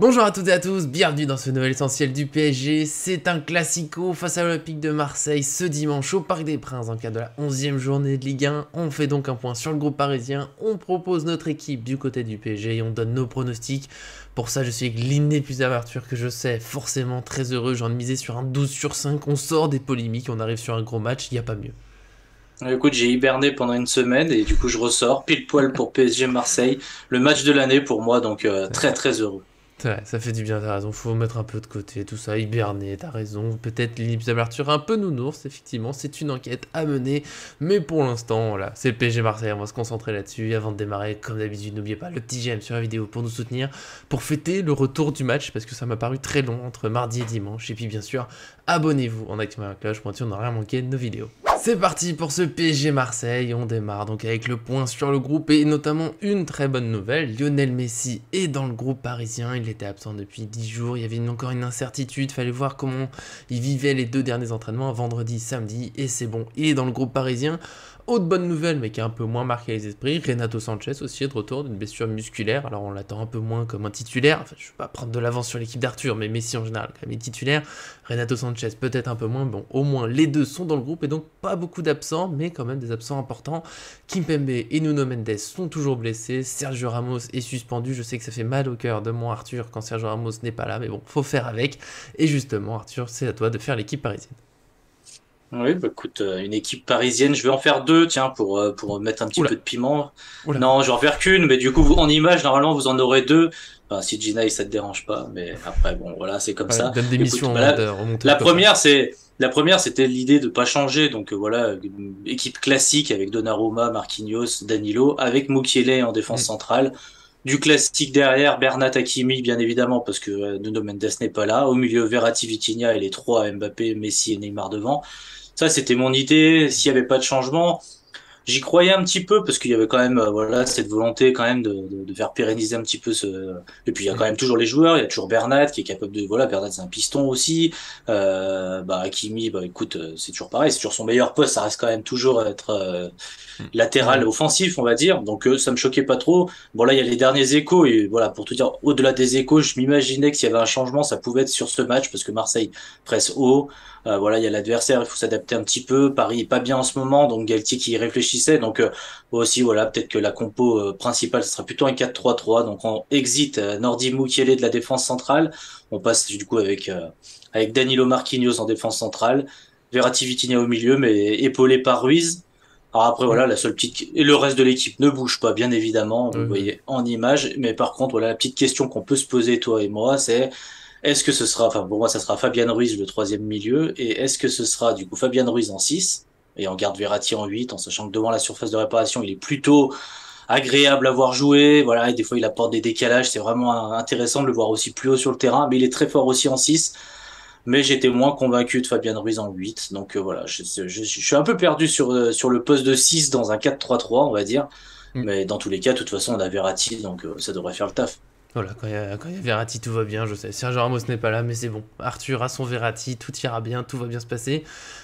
Bonjour à toutes et à tous, bienvenue dans ce nouvel essentiel du PSG. C'est un classico face à l'Olympique de Marseille ce dimanche au Parc des Princes dans le cadre de la 11e journée de Ligue 1. On fait donc un point sur le groupe parisien, on propose notre équipe du côté du PSG et on donne nos pronostics. Pour ça, je suis avec l'inépuisable Arthur que je sais forcément très heureux. J'en ai misé sur un 12 sur 5, on sort des polémiques, on arrive sur un gros match, il n'y a pas mieux. Écoute, j'ai hiberné pendant une semaine et du coup je ressors pile poil pour PSG Marseille, le match de l'année pour moi, donc très très heureux. Ouais, ça fait du bien, t'as raison, faut mettre un peu de côté tout ça, hiberner, t'as raison, peut-être l'inépuisable Arthur un peu nounours, effectivement, c'est une enquête à mener, mais pour l'instant, voilà, c'est le PSG Marseille, on va se concentrer là-dessus, et avant de démarrer, comme d'habitude, n'oubliez pas le petit j'aime sur la vidéo pour nous soutenir, pour fêter le retour du match, parce que ça m'a paru très long entre mardi et dimanche, et puis bien sûr, abonnez-vous en activant la cloche pour être sûr de ne rien manquer de nos vidéos. C'est parti pour ce PSG Marseille, on démarre donc avec le point sur le groupe et notamment une très bonne nouvelle, Lionel Messi est dans le groupe parisien, il était absent depuis 10 jours, il y avait encore une incertitude, fallait voir comment il vivait les deux derniers entraînements, vendredi, samedi, et c'est bon, il est dans le groupe parisien. Autre bonne nouvelle, mais qui a un peu moins marqué les esprits, Renato Sanchez aussi est de retour d'une blessure musculaire. Alors on l'attend un peu moins comme un titulaire. Enfin, je ne vais pas prendre de l'avance sur l'équipe d'Arthur, mais Messi en général quand même est titulaire. Renato Sanchez peut-être un peu moins. Bon, au moins les deux sont dans le groupe et donc pas beaucoup d'absents, mais quand même des absents importants. Kimpembe et Nuno Mendes sont toujours blessés. Sergio Ramos est suspendu. Je sais que ça fait mal au cœur de mon Arthur quand Sergio Ramos n'est pas là, mais bon, faut faire avec. Et justement, Arthur, c'est à toi de faire l'équipe parisienne. Oui, bah écoute, une équipe parisienne, je vais en faire deux, tiens, pour mettre un petit Oula, peu de piment. oula. Non, je vais en faire qu'une, mais du coup, en image, normalement, vous en aurez deux. Enfin, si Gina, ça te dérange pas, mais après, bon, voilà, c'est comme Ouais, ça. donne des Écoute, missions bah au monteur la de coffre. première, c'était l'idée de pas changer, donc voilà, une équipe classique avec Donnarumma, Marquinhos, Danilo, avec Mukiele en défense centrale. Du classique derrière, Bernat Hakimi, bien évidemment, parce que Nuno Mendes n'est pas là. Au milieu, Verratti, Vitinha et les trois, Mbappé, Messi et Neymar devant. Ça, c'était mon idée. S'il n'y avait pas de changement, j'y croyais un petit peu parce qu'il y avait quand même voilà cette volonté quand même de faire pérenniser un petit peu ce. Et puis il y a quand même toujours les joueurs. Il y a toujours Bernat qui est capable de voilà, Bernat c'est un piston aussi. Bah Hakimi, bah écoute, c'est toujours pareil. C'est toujours son meilleur poste. Ça reste quand même toujours être latéral Ouais. offensif, on va dire. Donc ça me choquait pas trop. Bon là, il y a les derniers échos et voilà, pour tout dire, au-delà des échos, je m'imaginais que s'il y avait un changement, ça pouvait être sur ce match parce que Marseille presse haut. Voilà, il y a l'adversaire, il faut s'adapter un petit peu. Paris est pas bien en ce moment, donc Galtier qui y réfléchissait. Donc aussi voilà, peut-être que la compo principale ce sera plutôt un 4-3-3. Donc on exit Nordi Mukiele de la défense centrale. On passe du coup avec Danilo Marquinhos en défense centrale. Verratti Vitinha au milieu, mais épaulé par Ruiz. Alors après, Mm. voilà, la seule petite, et le reste de l'équipe ne bouge pas, bien évidemment, vous le Oui. voyez en image. Mais par contre, voilà, la petite question qu'on peut se poser, toi et moi, c'est, est-ce que ce sera, enfin, pour moi, ça sera Fabian Ruiz, le troisième milieu, et est-ce que ce sera, du coup, Fabian Ruiz en 6 et on garde Verratti en 8 en sachant que devant la surface de réparation, il est plutôt agréable à voir jouer, voilà, et des fois, il apporte des décalages, c'est vraiment intéressant de le voir aussi plus haut sur le terrain, mais il est très fort aussi en 6 mais j'étais moins convaincu de Fabian Ruiz en 8. Donc voilà, je suis un peu perdu sur le poste de 6 dans un 4-3-3, on va dire. Mm. Mais dans tous les cas, de toute façon, on a Verratti, donc ça devrait faire le taf. Voilà, quand il y a Verratti, tout va bien, je sais. Sergio Ramos n'est pas là, mais c'est bon. Arthur a son Verratti, tout ira bien, tout va bien se passer.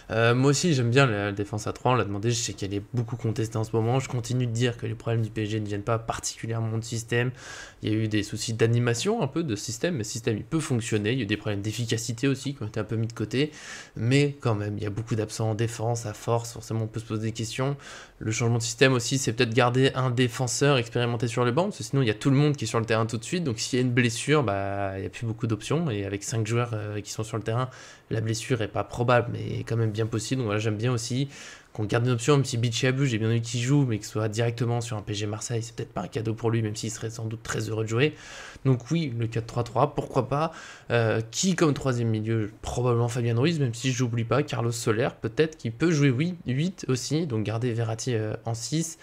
Moi aussi, j'aime bien la défense à 3, on l'a demandé, je sais qu'elle est beaucoup contestée en ce moment. Je continue de dire que les problèmes du PSG ne viennent pas particulièrement du système. Il y a eu des soucis d'animation un peu de système, mais le système il peut fonctionner. Il y a eu des problèmes d'efficacité aussi qui ont été un peu mis de côté. Mais quand même, il y a beaucoup d'absents en défense, à force, forcément on peut se poser des questions. Le changement de système aussi, c'est peut-être garder un défenseur expérimenté sur le banc, parce que sinon il y a tout le monde qui est sur le terrain tout de suite. Donc s'il y a une blessure, bah, il n'y a plus beaucoup d'options. Et avec 5 joueurs qui sont sur le terrain, la blessure est pas probable, mais est quand même bien possible. Donc voilà, j'aime bien aussi qu'on garde une option, même si Bichiabu, j'ai bien vu qu'il joue, mais qu'il soit directement sur un PSG Marseille, c'est peut-être pas un cadeau pour lui, même s'il serait sans doute très heureux de jouer. Donc oui, le 4-3-3, pourquoi pas. Qui comme troisième milieu? Probablement Fabien Ruiz, même si j'oublie pas Carlos Soler, peut-être qu'il peut jouer 8 aussi, donc garder Verratti en 6.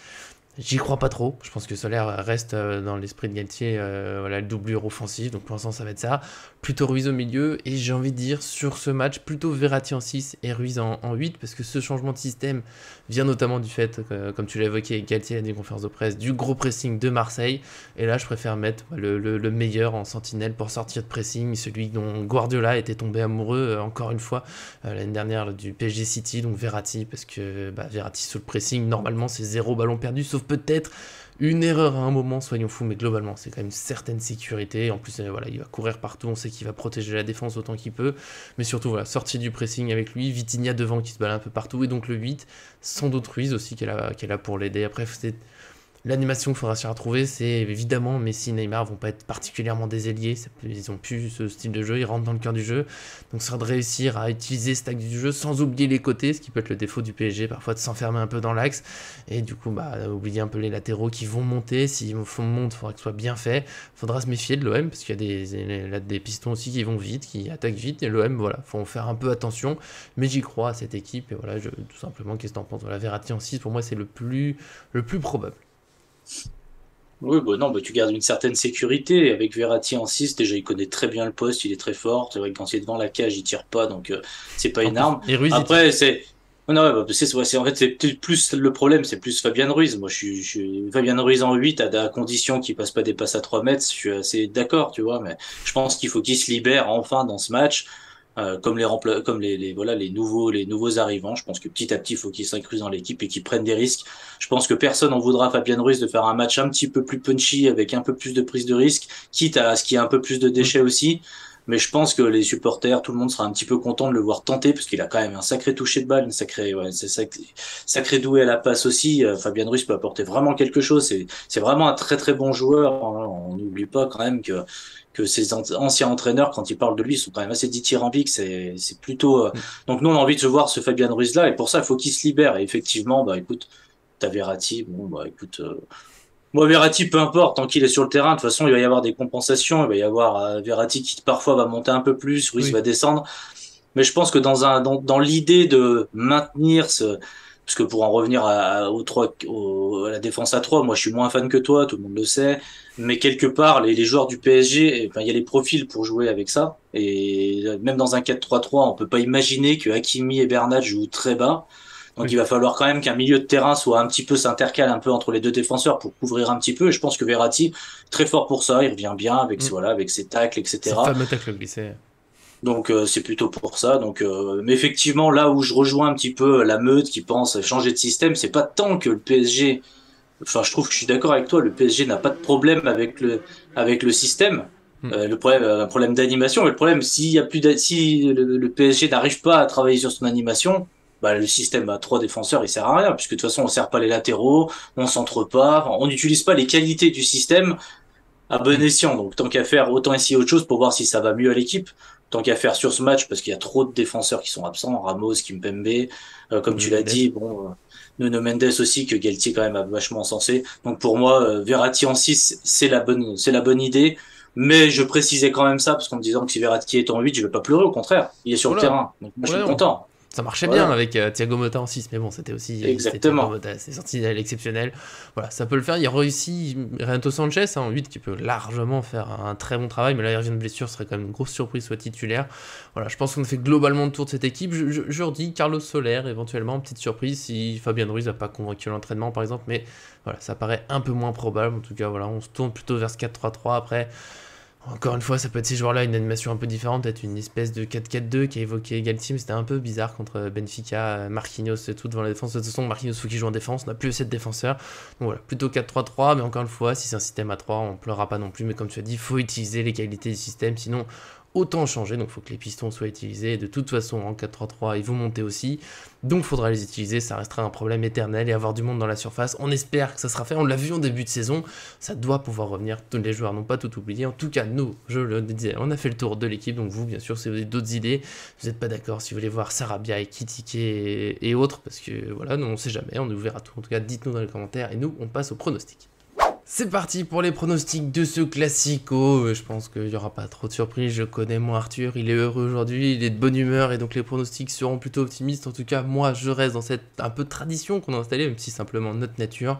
J'y crois pas trop. Je pense que Solaire reste dans l'esprit de Galtier, voilà, le doublure offensif. Donc pour l'instant, ça va être ça. Plutôt Ruiz au milieu. Et j'ai envie de dire sur ce match, plutôt Verratti en 6 et Ruiz en 8. Parce que ce changement de système vient notamment du fait, comme tu l'as évoqué, Galtier a des conférences de presse, du gros pressing de Marseille. Et là, je préfère mettre le meilleur en sentinelle pour sortir de pressing. Celui dont Guardiola était tombé amoureux, encore une fois, l'année dernière du PSG City. Donc Verratti, parce que Verratti sous le pressing, normalement, c'est 0 ballon perdu. Sauf peut-être une erreur à un moment, soyons fous, mais globalement, c'est quand même une certaine sécurité. En plus, voilà, il va courir partout, on sait qu'il va protéger la défense autant qu'il peut. Mais surtout, voilà, sortie du pressing avec lui, Vitinha devant qui se balade un peu partout, et donc le 8, sans doute Ruiz aussi qui est là pour l'aider. Après, c'est l'animation qu'il faudra se retrouver, c'est évidemment Messi et Neymar vont pas être particulièrement des ailiers, ils ont plus ce style de jeu, ils rentrent dans le cœur du jeu, donc ce sera de réussir à utiliser ce stack du jeu sans oublier les côtés, ce qui peut être le défaut du PSG, parfois de s'enfermer un peu dans l'axe, et du coup oublier un peu les latéraux qui vont monter, s'ils montent, il faudra que ce soit bien fait, il faudra se méfier de l'OM, parce qu'il y a des pistons aussi qui vont vite, qui attaquent vite, et l'OM, voilà, faut faire un peu attention, mais j'y crois à cette équipe, et voilà, tout simplement, qu'est-ce que t'en penses? Voilà, Verratti en 6, pour moi c'est le plus probable. Oui, bah non, bah tu gardes une certaine sécurité. Avec Verratti en 6 déjà, il connaît très bien le poste, il est très fort. C'est vrai que quand il est devant la cage, il tire pas, donc c'est pas En une plus, arme. et Ruiz il tire. Après, c'est. Non, ouais, bah, en fait, c'est peut-être plus le problème, c'est plus Fabian Ruiz. Moi, je suis Fabian Ruiz en 8 à condition qu'il passe pas des passes à 3 mètres, je suis assez d'accord, tu vois, mais je pense qu'il faut qu'il se libère enfin dans ce match. Comme voilà, les nouveaux arrivants. Je pense que petit à petit, il faut qu'ils s'incrusent dans l'équipe et qu'ils prennent des risques. Je pense que personne en voudra à Fabien Ruiz de faire un match un petit peu plus punchy avec un peu plus de prise de risque, quitte à ce qu'il y ait un peu plus de Mm. déchets aussi. Mais je pense que les supporters, tout le monde sera un petit peu content de le voir tenter parce qu'il a quand même un sacré toucher de balle, sacré doué à la passe aussi. Fabien Ruiz peut apporter vraiment quelque chose. C'est vraiment un très très bon joueur, hein. On n'oublie pas quand même que ces anciens entraîneurs, quand ils parlent de lui, sont quand même assez dithyrambiques. C'est plutôt. Mm. Donc nous, on a envie de voir ce Fabien Ruiz là, et pour ça, il faut qu'il se libère. Et effectivement, bah écoute, t'as Verratti. Bon, bah écoute. Moi, Verratti, peu importe, tant qu'il est sur le terrain, de toute façon, il va y avoir des compensations. Il va y avoir Verratti qui parfois va monter un peu plus, Ruiz va Oui. descendre. Mais je pense que dans l'idée de maintenir parce que pour en revenir à la défense à 3, moi je suis moins fan que toi, tout le monde le sait, mais quelque part les joueurs du PSG, enfin, il y a les profils pour jouer avec ça, et même dans un 4-3-3, on peut pas imaginer que Hakimi et Bernat jouent très bas. Donc il Oui. va falloir quand même qu'un milieu de terrain soit un petit peu s'intercale un peu entre les deux défenseurs pour couvrir un petit peu. Et je pense que Verratti, très fort pour ça, il revient bien avec Mm. voilà avec ses tacles, C'est etc. fameux tacle glissé. Donc c'est plutôt pour ça. Donc, mais effectivement, là où je rejoins un petit peu la meute qui pense changer de système, c'est pas tant que le PSG. Enfin, je trouve que je suis d'accord avec toi. Le PSG n'a pas de problème avec le système. Mm. Le problème, un problème d'animation. Mais le problème, si le PSG n'arrive pas à travailler sur son animation, bah le système à 3 défenseurs, il sert à rien puisque de toute façon, on sert pas les latéraux, on centre pas, on n'utilise pas les qualités du système à bon Mm. escient. Donc, tant qu'à faire, autant essayer autre chose pour voir si ça va mieux à l'équipe. Tant qu'à faire sur ce match, parce qu'il y a trop de défenseurs qui sont absents, Ramos, Kimpembe, comme Nuno tu l'as Mendes. dit, bon, Nuno Mendes aussi, que Galtier quand même a vachement encensé. Donc pour moi, Verratti en 6 c'est la bonne idée. Mais je précisais quand même ça, parce qu'en me disant que si Verratti est en 8 je vais pas pleurer, au contraire. Il est sur Oh le là, terrain. Donc moi, je oh là suis non. content. Ça marchait bien Voilà. avec Thiago Motta en 6, mais bon, c'était Thiago Exactement. Motta, c'est sorti à l'exceptionnel. Voilà, ça peut le faire. Il y aura aussi Renato Sanchez hein, en 8 qui peut largement faire un très bon travail, mais là, il revient de blessure, ce serait quand même une grosse surprise soit titulaire. Voilà, je pense qu'on a fait globalement le tour de cette équipe. Je redis Carlos Soler, éventuellement, petite surprise si Fabien Ruiz n'a pas convaincu l'entraînement, par exemple, mais voilà, ça paraît un peu moins probable. En tout cas, voilà, on se tourne plutôt vers ce 4-3-3 après. Encore une fois, ça peut être ces joueurs-là, une animation un peu différente, peut-être une espèce de 4-4-2 qui a évoqué Galtier, mais c'était un peu bizarre contre Benfica, Marquinhos et tout devant la défense. De toute façon, Marquinhos, faut qu'il joue en défense, on n'a plus 7 défenseurs. Donc voilà, plutôt 4-3-3, mais encore une fois, si c'est un système à 3, on ne pleurera pas non plus, mais comme tu as dit, il faut utiliser les qualités du système, sinon autant changer, donc il faut que les pistons soient utilisés. De toute façon, en 4-3-3, ils vont monter aussi, donc il faudra les utiliser, ça restera un problème éternel et avoir du monde dans la surface. On espère que ça sera fait, on l'a vu en début de saison, ça doit pouvoir revenir. Tous les joueurs n'ont pas tout oublié. En tout cas, nous, je le disais, on a fait le tour de l'équipe. Donc vous, bien sûr, si vous avez d'autres idées, vous n'êtes pas d'accord, si vous voulez voir Sarabia et Kitike et autres, parce que voilà, nous on sait jamais, on est ouvert à tout. En tout cas, dites-nous dans les commentaires et nous, on passe au pronostic. C'est parti pour les pronostics de ce classico. Je pense qu'il n'y aura pas trop de surprises. Je connais mon Arthur, il est heureux aujourd'hui, il est de bonne humeur et donc les pronostics seront plutôt optimistes. En tout cas, moi je reste dans cette un peu de tradition qu'on a installée, même si simplement notre nature.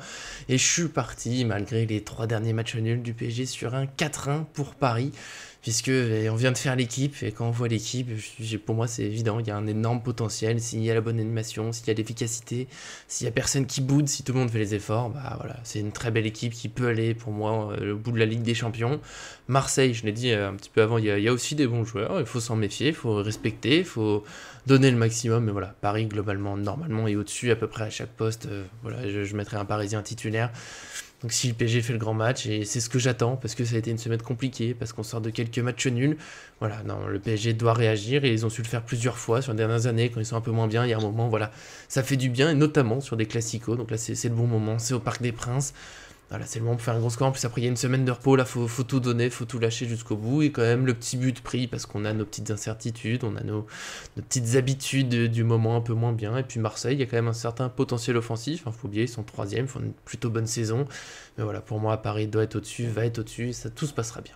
Et je suis parti, malgré les 3 derniers matchs nuls du PSG, sur un 4-1 pour Paris. Puisque on vient de faire l'équipe, et quand on voit l'équipe, pour moi c'est évident, il y a un énorme potentiel, s'il y a la bonne animation, s'il y a l'efficacité, s'il y a personne qui boude, si tout le monde fait les efforts, bah voilà, c'est une très belle équipe qui peut aller pour moi au bout de la Ligue des Champions. Marseille, je l'ai dit un petit peu avant, il y a aussi des bons joueurs, il faut s'en méfier, il faut respecter, il faut donner le maximum, mais voilà, Paris globalement, normalement est au-dessus à peu près à chaque poste, voilà, je mettrai un Parisien titulaire. Donc si le PSG fait le grand match, et c'est ce que j'attends, parce que ça a été une semaine compliquée, parce qu'on sort de quelques matchs nuls, voilà, non, le PSG doit réagir, et ils ont su le faire plusieurs fois sur les dernières années, quand ils sont un peu moins bien, il y a un moment, voilà, ça fait du bien, et notamment sur des classicos, donc là c'est le bon moment, c'est au Parc des Princes, voilà, c'est le moment pour faire un gros score. En plus, après, il y a une semaine de repos. Là, faut tout donner, faut tout lâcher jusqu'au bout. Et quand même, le petit but pris parce qu'on a nos petites incertitudes, on a nos petites habitudes du moment un peu moins bien. Et puis, Marseille, il y a quand même un certain potentiel offensif. Faut oublier, ils sont troisième, ils font une plutôt bonne saison. Mais voilà, pour moi, Paris doit être au-dessus, va être au-dessus. Et ça, tout se passera bien.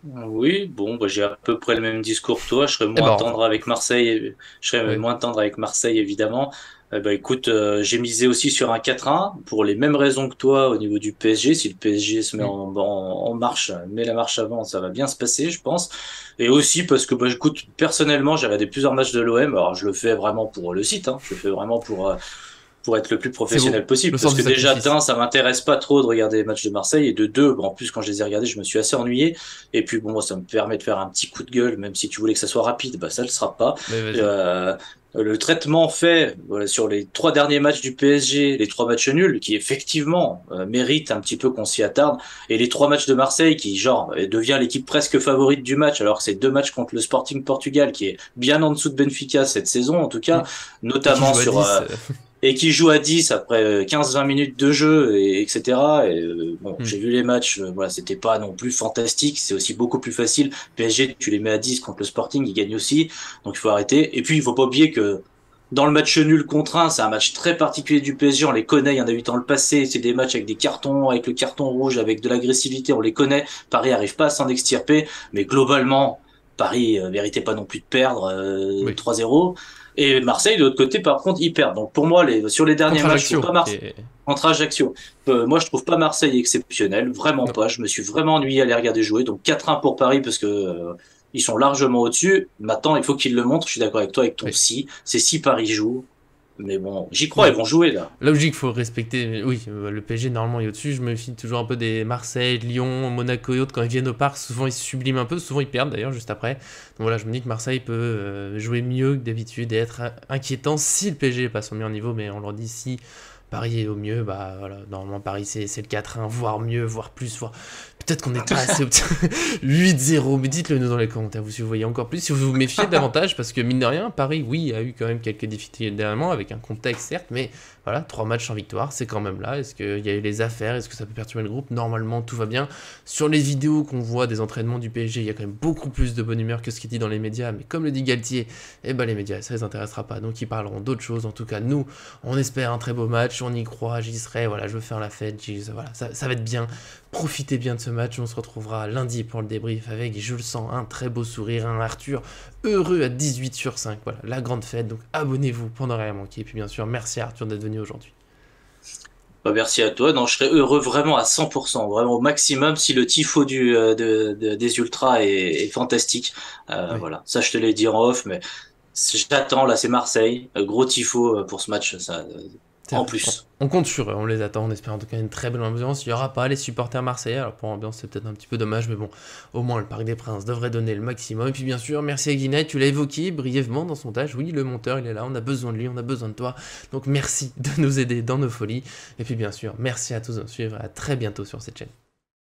Oui, bon, bah, j'ai à peu près le même discours que toi. Je serais Et moins ben, enfin, tendre avec Marseille. Je serais ouais. moins tendre avec Marseille, évidemment. Bah, écoute, j'ai misé aussi sur un 4-1 pour les mêmes raisons que toi au niveau du PSG. Si le PSG se met Mm. en marche, met la marche avant, ça va bien se passer, je pense. Et aussi parce que, bah, écoute, personnellement, j'ai regardé plusieurs matchs de l'OM. Alors, je le fais vraiment pour le site, hein. Je le fais vraiment pour être le plus C'est beau. professionnel possible. Le Parce sens que du déjà, sacrifice. d'un, ça m'intéresse pas trop de regarder les matchs de Marseille. Et de deux, bon, en plus, quand je les ai regardés, je me suis assez ennuyé. Et puis, bon, moi, ça me permet de faire un petit coup de gueule, même si tu voulais que ça soit rapide, bah, ça le sera pas. Mais vas-y. Euh, le traitement fait voilà, sur les trois derniers matchs du PSG, les trois matchs nuls, qui effectivement méritent un petit peu qu'on s'y attarde, et les trois matchs de Marseille, qui genre devient l'équipe presque favorite du match, alors que c'est deux matchs contre le Sporting Portugal, qui est bien en dessous de Benfica cette saison, en tout Mm. cas, Et qui notamment joue à sur 10. et qui joue à 10 après 15-20 minutes de jeu, et, etc. Et, bon, Mm. j'ai vu les matchs, voilà, c'était pas non plus fantastique, c'est aussi beaucoup plus facile. PSG, tu les mets à 10 contre le Sporting, ils gagnent aussi, donc il faut arrêter. Et puis, il faut pas oublier que dans le match nul contre 1, c'est un match très particulier du PSG, on les connaît, il y en a eu dans le passé, c'est des matchs avec des cartons, avec le carton rouge, avec de l'agressivité, on les connaît. Paris arrive pas à s'en extirper, mais globalement, Paris méritait pas non plus de perdre Oui. 3-0. Et Marseille, de l'autre côté, par contre, ils perdent. Donc pour moi, sur les derniers Contre matchs, je trouve Ajaccio, pas qui Marseille est... contre Ajaccio. Moi, je trouve pas Marseille exceptionnel, vraiment Non. pas. Je me suis vraiment ennuyé à les regarder jouer. Donc 4-1 pour Paris parce que ils sont largement au-dessus. Maintenant, il faut qu'ils le montrent. Je suis d'accord avec toi avec ton Oui. si. C'est si Paris joue. Mais bon, j'y crois, ils Ouais. vont jouer là. La logique, faut respecter. Oui, le PSG normalement est au-dessus. Je me fie toujours un peu des Marseille, Lyon, Monaco et autres. Quand ils viennent au parc, souvent ils se subliment un peu. Souvent ils perdent d'ailleurs juste après. Donc voilà, je me dis que Marseille peut jouer mieux que d'habitude et être inquiétant si le PSG est pas son meilleur niveau. Mais on leur dit si Paris est au mieux, bah voilà, normalement Paris c'est le 4-1, voire mieux, voire plus, voire peut-être qu'on n'est pas assez 8-0, mais dites-le nous dans les commentaires, vous si vous voyez encore plus, si vous vous méfiez davantage, parce que mine de rien, Paris, oui, a eu quand même quelques difficultés dernièrement, avec un contexte certes, mais voilà, 3 matchs sans victoire, c'est quand même là, est-ce qu'il y a eu les affaires, est-ce que ça peut perturber le groupe? Normalement, tout va bien. Sur les vidéos qu'on voit des entraînements du PSG, il y a quand même beaucoup plus de bonne humeur que ce qui est dit dans les médias, mais comme le dit Galtier, eh ben les médias, ça les intéressera pas, donc ils parleront d'autres choses, en tout cas, nous, on espère un très beau match, on y croit, j'y serai, voilà, je veux faire la fête, voilà, ça va être bien. Profitez bien de ce match, on se retrouvera lundi pour le débrief avec, je le sens, un très beau sourire, un Arthur heureux à 18/5, voilà, la grande fête, donc abonnez-vous pour ne rien manquer, et puis bien sûr, merci à Arthur d'être venu aujourd'hui. Bah, merci à toi. Non, je serais heureux vraiment à 100%, vraiment au maximum si le tifo des Ultras est fantastique. Oui. Voilà, ça je te l'ai dit en off, mais j'attends, là c'est Marseille, gros tifo pour ce match, ça, C'est en vrai. plus. On compte sur eux, on les attend, on espère en tout cas une très belle ambiance. Il n'y aura pas les supporters marseillais, alors pour l'ambiance c'est peut-être un petit peu dommage, mais bon, au moins le Parc des Princes devrait donner le maximum. Et puis bien sûr, merci à Guinette, tu l'as évoqué brièvement dans son tâche. Oui, le monteur il est là, on a besoin de lui, on a besoin de toi. Donc merci de nous aider dans nos folies. Et puis bien sûr, merci à tous de nous suivre, à très bientôt sur cette chaîne.